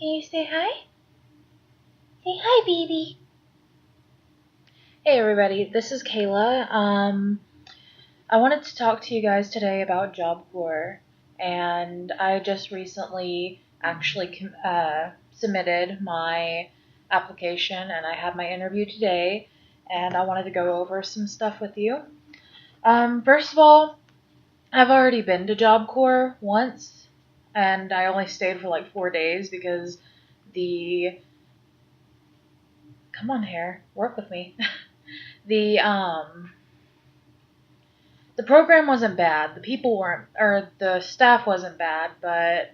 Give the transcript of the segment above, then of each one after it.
Can you say hi? Say hi, baby. Hey everybody, this is Kayla. I wanted to talk to you guys today about Job Corps, and I just recently actually submitted my application, and I had my interview today, and I wanted to go over some stuff with you. First of all, I've already been to Job Corps once, and I only stayed for like 4 days because the come on here, work with me. the the program wasn't bad. The people weren't, or the staff wasn't bad, but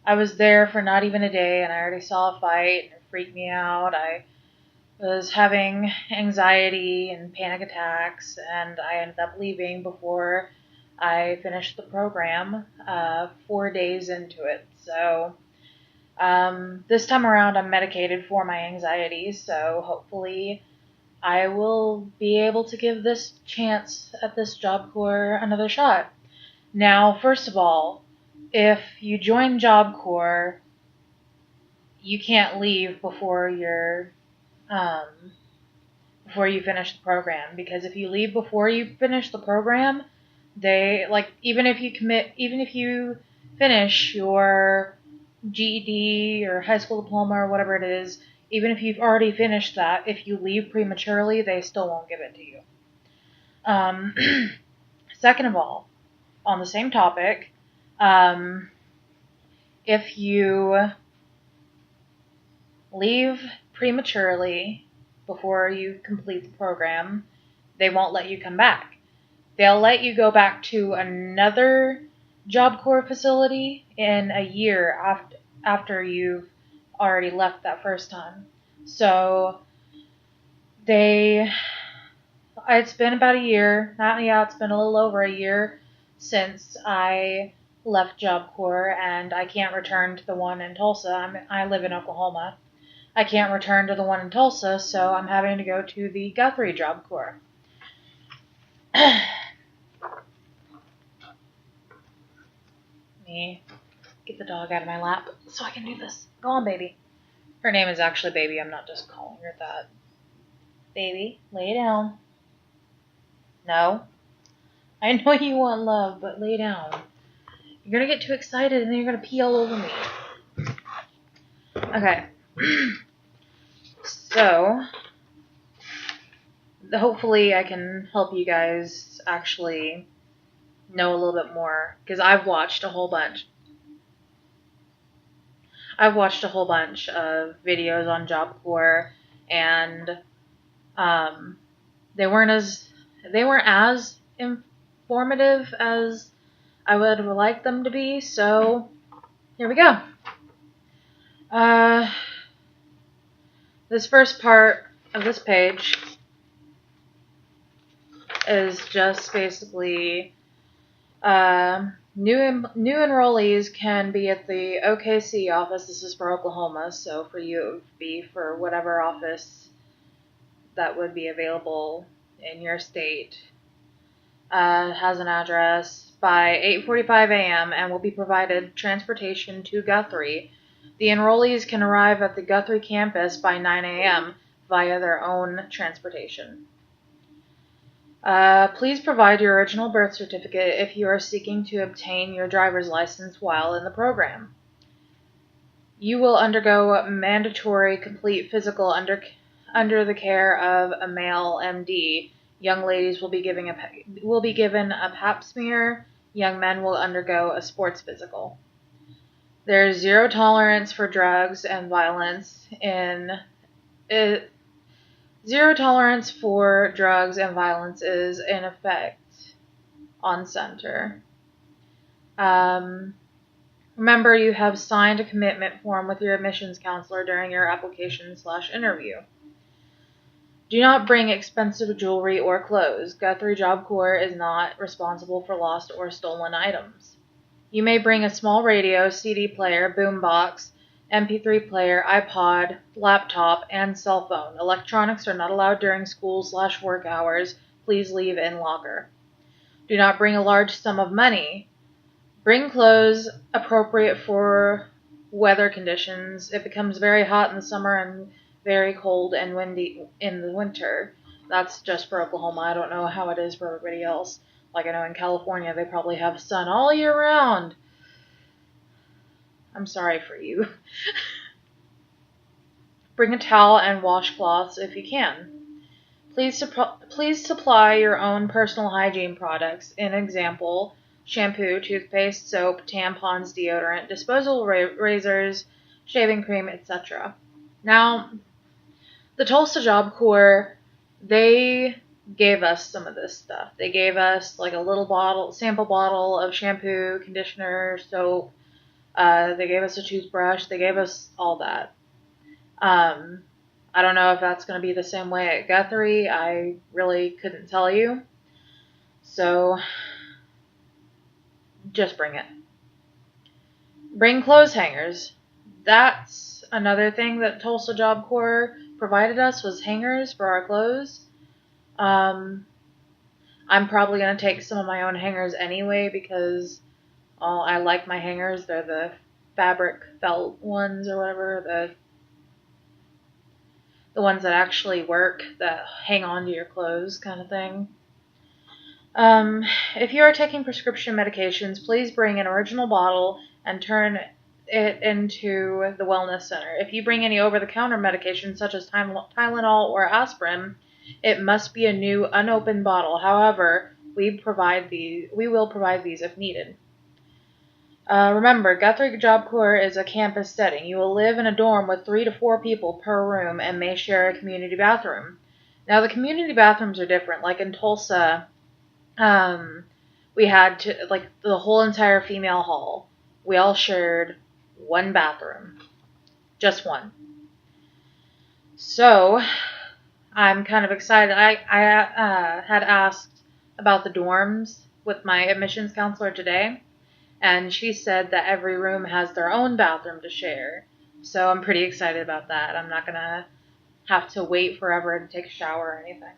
I was there for not even a day and I already saw a fight and it freaked me out. I was having anxiety and panic attacks, and I ended up leaving before I finished the program 4 days into it. So this time around I'm medicated for my anxiety, so hopefully I will be able to give this chance at this Job Corps another shot. Now, first of all, if you join Job Corps, you can't leave before you finish the program, because if you leave before you finish the program, even if you finish your GED or high school diploma or whatever it is, even if you've already finished that, if you leave prematurely, they still won't give it to you. Second of all, on the same topic, if you leave prematurely before you complete the program, they won't let you come back. They'll let you go back to another Job Corps facility in a year after you've already left that first time. So it's been about a year. It's been a little over a year since I left Job Corps, and I can't return to the one in Tulsa. I live in Oklahoma. I can't return to the one in Tulsa, so I'm having to go to the Guthrie Job Corps. Let me get the dog out of my lap so I can do this. Go on, baby. Her name is actually Baby. I'm not just calling her that. Baby, lay down. No. I know you want love, but lay down. You're going to get too excited and then you're going to pee all over me. Okay. So, hopefully I can help you guys actually know a little bit more, because I've watched a whole bunch of videos on Job Corps, and they weren't as informative as I would like them to be. So here we go. This first part of this page is just basically new enrollees can be at the OKC office. This is for Oklahoma, so for you it would be for whatever office that would be available in your state. Has an address by 8:45 a.m. and will be provided transportation to Guthrie. The enrollees can arrive at the Guthrie campus by 9 a.m. via their own transportation. Please provide your original birth certificate if you are seeking to obtain your driver's license while in the program. You will undergo mandatory complete physical under the care of a male MD. Young ladies will be given a pap smear. Young men will undergo a sports physical. There's zero tolerance for drugs and violence Zero tolerance for drugs and violence is in effect on center. Remember, you have signed a commitment form with your admissions counselor during your application/interview. Do not bring expensive jewelry or clothes. Guthrie Job Corps is not responsible for lost or stolen items. You may bring a small radio, CD player, boombox, MP3 player, iPod, laptop, and cell phone. Electronics are not allowed during school/work hours. Please leave in locker. Do not bring a large sum of money. Bring clothes appropriate for weather conditions. It becomes very hot in the summer and very cold and windy in the winter. That's just for Oklahoma. I don't know how it is for everybody else. Like I know in California, they probably have sun all year round. I'm sorry for you. Bring a towel and washcloths if you can. Please supply your own personal hygiene products. In example, shampoo, toothpaste, soap, tampons, deodorant, disposable razors, shaving cream, etc. Now, the Tulsa Job Corps, they gave us some of this stuff. They gave us like a little sample bottle of shampoo, conditioner, soap. They gave us a toothbrush. They gave us all that. I don't know if that's going to be the same way at Guthrie. I really couldn't tell you. So, just bring it. Bring clothes hangers. That's another thing that Tulsa Job Corps provided us, was hangers for our clothes. I'm probably going to take some of my own hangers anyway because I like my hangers. They're the fabric felt ones or whatever, the ones that actually work, that hang on to your clothes kind of thing. If you are taking prescription medications, please bring an original bottle and turn it into the wellness center. If you bring any over-the-counter medications such as Tylenol or aspirin, it must be a new unopened bottle. However, we will provide these if needed. Remember, Guthrie Job Corps is a campus setting. You will live in a dorm with 3 to 4 people per room and may share a community bathroom. Now, the community bathrooms are different. Like in Tulsa, we had the whole entire female hall. We all shared one bathroom. Just one. So, I'm kind of excited. I had asked about the dorms with my admissions counselor today. And she said that every room has their own bathroom to share. So I'm pretty excited about that. I'm not going to have to wait forever to take a shower or anything.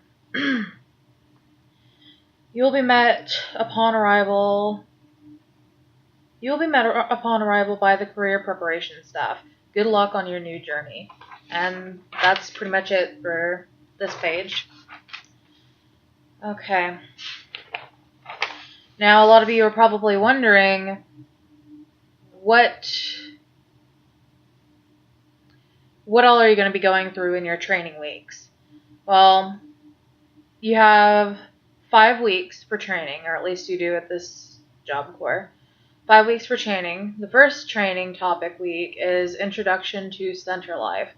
You will be met upon arrival by the career preparation staff. Good luck on your new journey. And that's pretty much it for this page. Okay. Now, a lot of you are probably wondering, what all are you going to be going through in your training weeks? Well, you have 5 weeks for training, or at least you do at this Job Corps. 5 weeks for training. The first training topic week is Introduction to Center Life,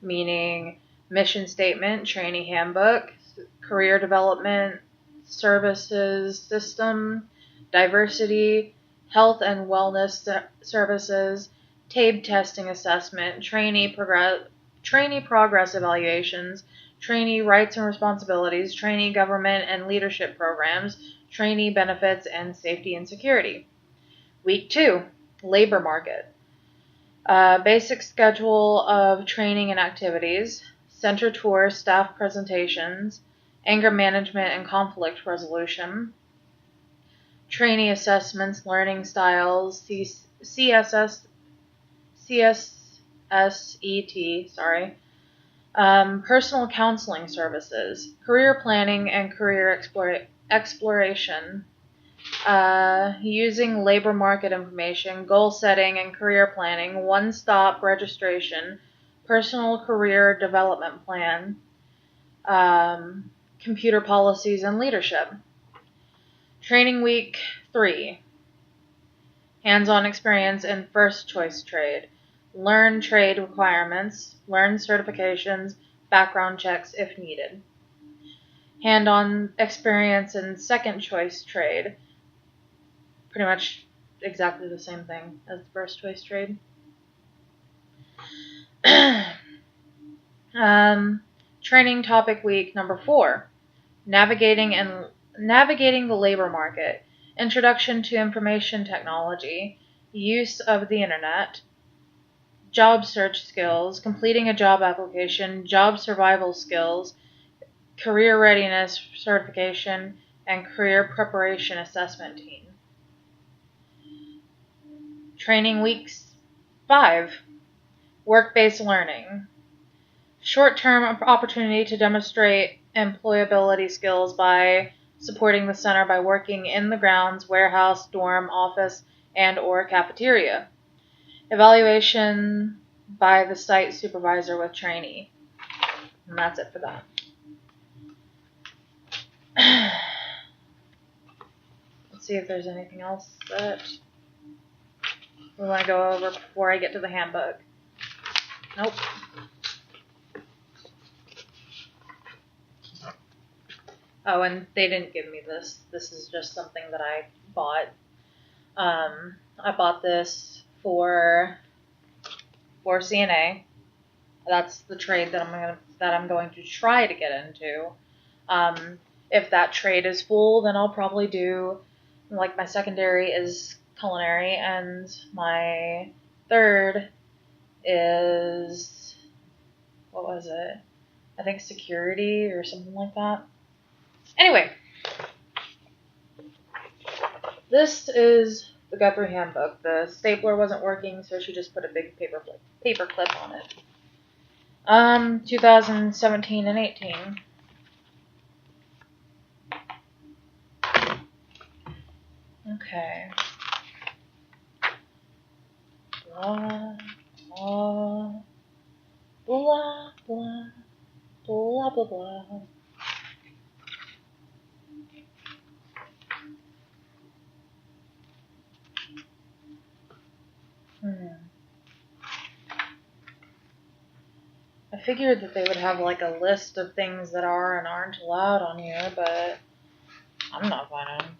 meaning mission statement, trainee handbook, career development, services system, diversity, health and wellness services, TABE testing assessment, trainee progress evaluations, trainee rights and responsibilities, trainee government and leadership programs, trainee benefits, and safety and security. Week 2, labor market. Basic schedule of training and activities, center tour, staff presentations, anger management and conflict resolution, trainee assessments, learning styles, CSSET, personal counseling services, career planning and career exploration, using labor market information, goal setting and career planning, one-stop registration, personal career development plan, computer policies and leadership. Training week 3, hands-on experience in first choice trade. Learn trade requirements, learn certifications, background checks if needed. Hand-on experience in second choice trade. Pretty much exactly the same thing as first choice trade. Training topic week number 4, navigating the labor market, introduction to information technology, use of the internet, job search skills, completing a job application, job survival skills, career readiness certification, and career preparation assessment team. Training weeks 5. Work-based learning. Short-term opportunity to demonstrate employability skills by supporting the center by working in the grounds, warehouse, dorm, office, and or cafeteria. Evaluation by the site supervisor with trainee. And that's it for that. Let's see if there's anything else that we want to go over before I get to the handbook. Nope. Oh, and they didn't give me this. This is just something that I bought. I bought this for CNA. That's the trade that I'm going to try to get into. If that trade is full, then I'll probably do, like, my secondary is culinary, and my third is, what was it? I think security or something like that. Anyway, this is the Guthrie handbook. The stapler wasn't working, so she just put a big paper clip on it. 2017 and 18. Okay. Blah, blah, blah, blah, blah, blah, blah. I figured that they would have like a list of things that are and aren't allowed on here, but I'm not finding them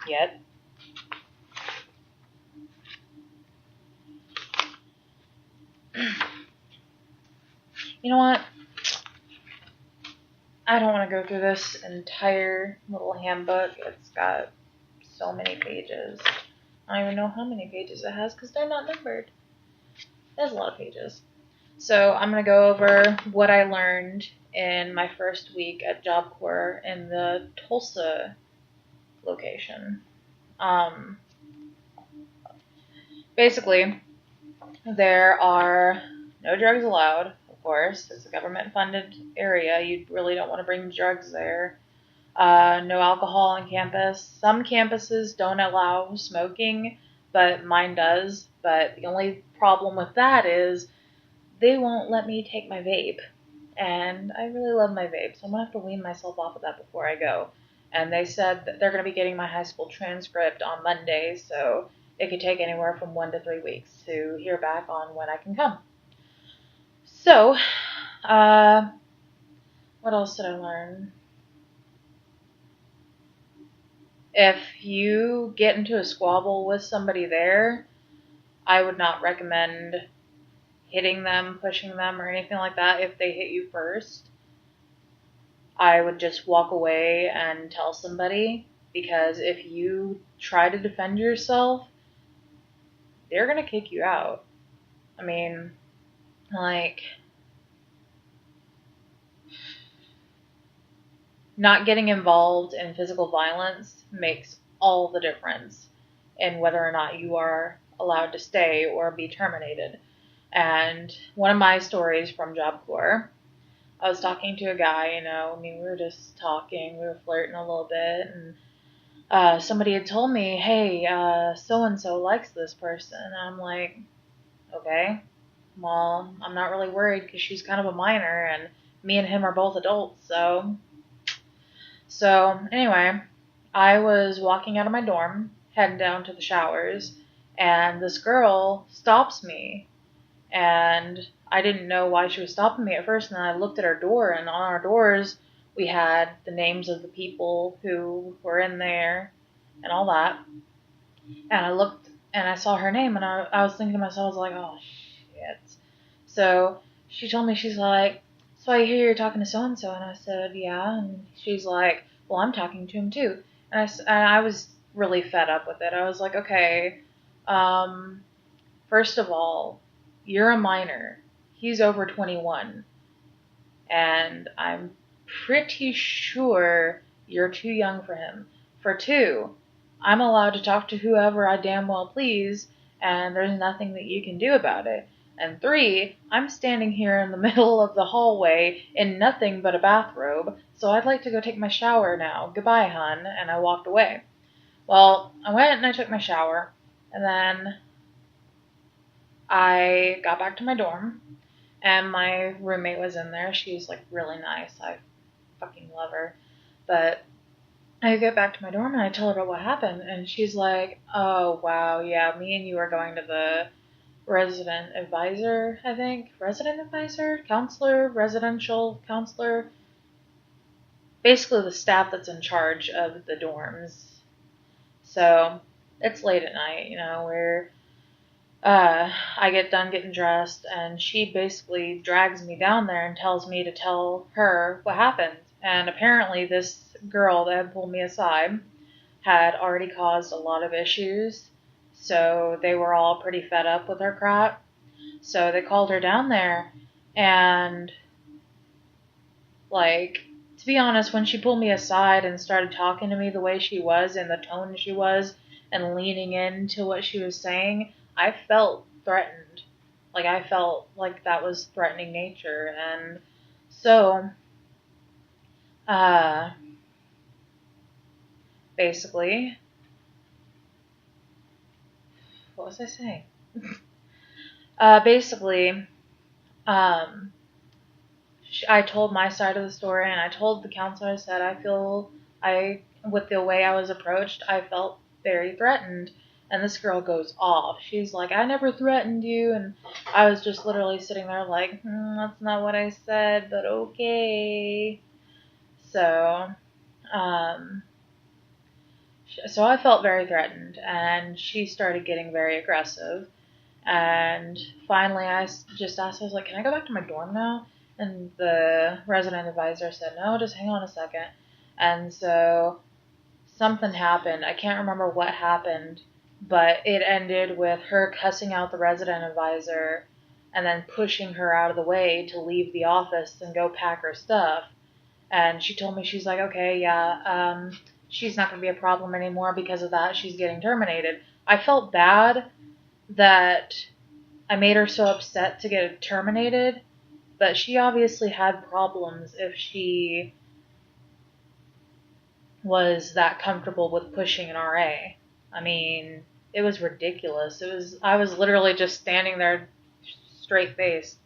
yet. You know what? I don't want to go through this entire little handbook. It's got so many pages. I don't even know how many pages it has because they're not numbered. There's a lot of pages. So I'm going to go over what I learned in my first week at Job Corps in the Tulsa location. Basically, there are no drugs allowed, of course. It's a government-funded area. You really don't want to bring drugs there. No alcohol on campus. Some campuses don't allow smoking, but mine does. But the only problem with that is they won't let me take my vape. And I really love my vape, so I'm going to have to wean myself off of that before I go. And they said that they're going to be getting my high school transcript on Monday, so it could take anywhere from 1 to 3 weeks to hear back on when I can come. So, what else did I learn? If you get into a squabble with somebody there, I would not recommend hitting them, pushing them, or anything like that if they hit you first. I would just walk away and tell somebody, because if you try to defend yourself, they're going to kick you out. I mean, like, not getting involved in physical violence makes all the difference in whether or not you are allowed to stay or be terminated. And one of my stories from Job Corps, I was talking to a guy, we were just talking, we were flirting a little bit, and somebody had told me, hey, so-and-so likes this person. And I'm like, okay, well, I'm not really worried because she's kind of a minor, and me and him are both adults, So anyway, I was walking out of my dorm, heading down to the showers, and this girl stops me, and I didn't know why she was stopping me at first, and then I looked at our door, and on our doors we had the names of the people who were in there and all that, and I looked and I saw her name, and I was thinking to myself, I was like, oh shit. So she told me, she's like, so I hear you're talking to so-and-so, and I said, yeah, and she's like, well, I'm talking to him too, and I was really fed up with it. I was like, okay, first of all, you're a minor. He's over 21. And I'm pretty sure you're too young for him. For two, I'm allowed to talk to whoever I damn well please, and there's nothing that you can do about it. And 3, I'm standing here in the middle of the hallway in nothing but a bathrobe, so I'd like to go take my shower now. Goodbye, hun. And I walked away. Well, I went and I took my shower, and then I got back to my dorm, and my roommate was in there. She's like really nice. I fucking love her. But I get back to my dorm and I tell her about what happened, and she's like, "Oh wow, yeah, me and you are going to the resident advisor, I think. Resident advisor? Counselor? Residential counselor? Basically the staff that's in charge of the dorms." So it's late at night, where I get done getting dressed, and she basically drags me down there and tells me to tell her what happened. And apparently this girl that had pulled me aside had already caused a lot of issues, so they were all pretty fed up with her crap. So they called her down there, and, like, to be honest, when she pulled me aside and started talking to me the way she was and the tone she was and leaning into what she was saying, I felt threatened. Like, I felt like that was threatening nature. And so, basically, what was I saying? Basically, I told my side of the story, and I told the counselor, I said, with the way I was approached, I felt very threatened. And this girl goes off. She's like, "I never threatened you." And I was just literally sitting there like, that's not what I said, but okay. So, so I felt very threatened, and she started getting very aggressive. And finally, I just asked, I was like, "Can I go back to my dorm now?" And the resident advisor said, "No, just hang on a second." And so something happened. I can't remember what happened, but it ended with her cussing out the resident advisor and then pushing her out of the way to leave the office and go pack her stuff. And she told me, she's like, "Okay, yeah, she's not going to be a problem anymore because of that. She's getting terminated." I felt bad that I made her so upset to get terminated, but she obviously had problems if she was that comfortable with pushing an RA. I mean, it was ridiculous. I was literally just standing there straight faced.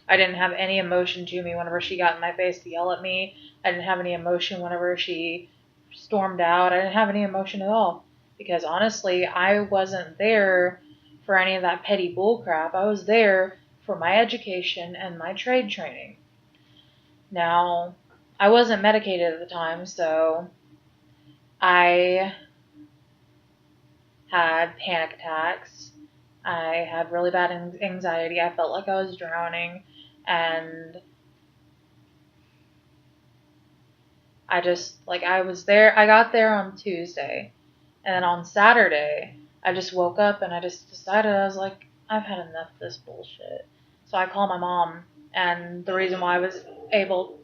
I didn't have any emotion to me whenever she got in my face to yell at me. I didn't have any emotion whenever she stormed out. I didn't have any emotion at all. Because honestly, I wasn't there for any of that petty bullcrap. I was there for my education and my trade training. Now, I wasn't medicated at the time, so I had panic attacks. I had really bad anxiety. I felt like I was drowning, and I got there on Tuesday, and then on Saturday, I just woke up and I just decided, I was like, I've had enough of this bullshit. So I called my mom, and the reason why I was able...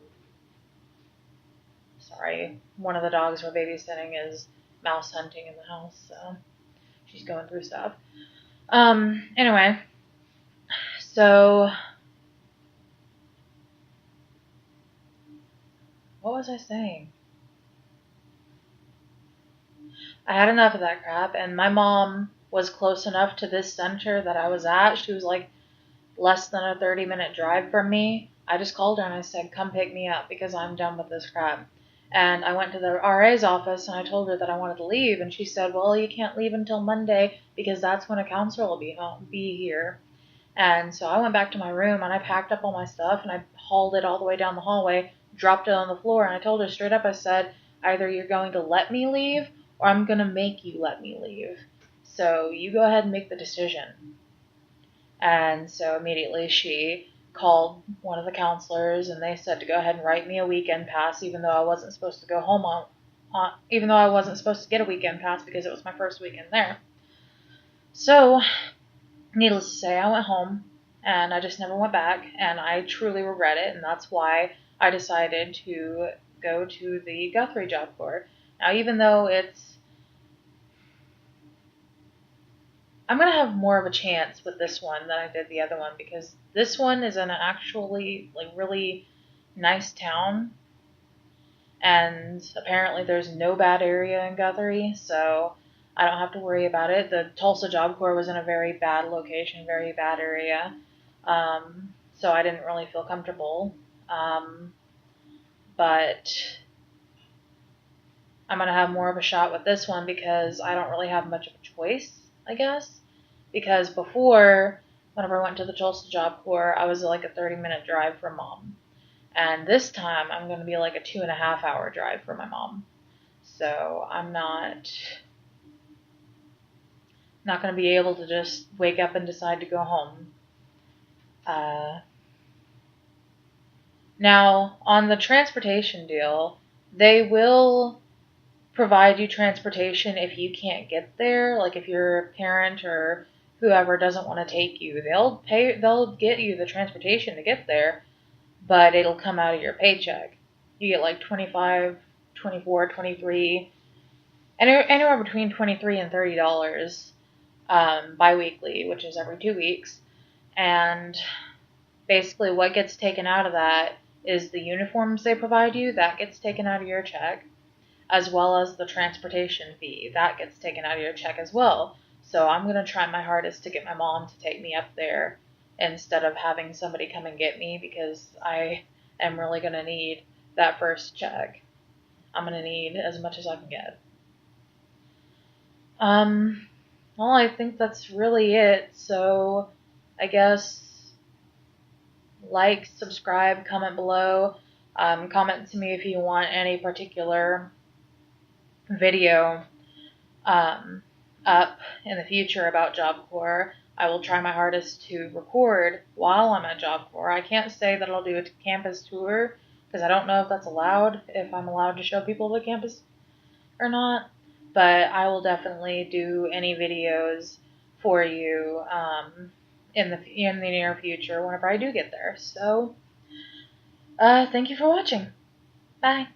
Sorry, one of the dogs we're babysitting is mouse hunting in the house, so she's going through stuff. Anyway, so what was I saying? I had enough of that crap, and my mom was close enough to this center that I was at. She was like less than a 30-minute drive from me. I just called her and I said, "Come pick me up because I'm done with this crap." And I went to the RA's office and I told her that I wanted to leave, and she said, "Well, you can't leave until Monday because that's when a counselor will be here." And so I went back to my room and I packed up all my stuff and I hauled it all the way down the hallway, dropped it on the floor, and I told her straight up, I said, "Either you're going to let me leave or I'm going to make you let me leave. So you go ahead and make the decision." And so immediately she called one of the counselors, and they said to go ahead and write me a weekend pass, even though I wasn't supposed to go home even though I wasn't supposed to get a weekend pass because it was my first weekend there. So, needless to say, I went home, and I just never went back, and I truly regret it, and that's why I decided to go to the Guthrie Job Corps. Now, even though it's I'm going to have more of a chance with this one than I did the other one, because this one is in an actually like really nice town, and apparently there's no bad area in Guthrie, so I don't have to worry about it. The Tulsa Job Corps was in a very bad location, very bad area, so I didn't really feel comfortable. But I'm going to have more of a shot with this one because I don't really have much of a choice, I guess. Because before, whenever I went to the Tulsa Job Corps, I was like a 30-minute drive from mom. And this time, I'm going to be like a 2.5-hour drive from my mom. So I'm not going to be able to just wake up and decide to go home. Now, on the transportation deal, they will provide you transportation if you can't get there. Like if your parent or whoever doesn't want to take you, they'll get you the transportation to get there, but it'll come out of your paycheck. You get like 25, 24, 23, anywhere between $23 and $30 bi-weekly, which is every 2 weeks. And basically what gets taken out of that is the uniforms they provide you. That gets taken out of your check, as well as the transportation fee. That gets taken out of your check as well. So I'm going to try my hardest to get my mom to take me up there instead of having somebody come and get me, because I am really going to need that first check. I'm going to need as much as I can get. Well, I think that's really it. So I guess like, subscribe, comment below. Comment to me if you want any particular video up in the future about Job Corps. I will try my hardest to record while I'm at Job Corps. I can't say that I'll do a campus tour because I don't know if that's allowed, if I'm allowed to show people the campus or not, but I will definitely do any videos for you in the near future whenever I do get there. So, thank you for watching. Bye.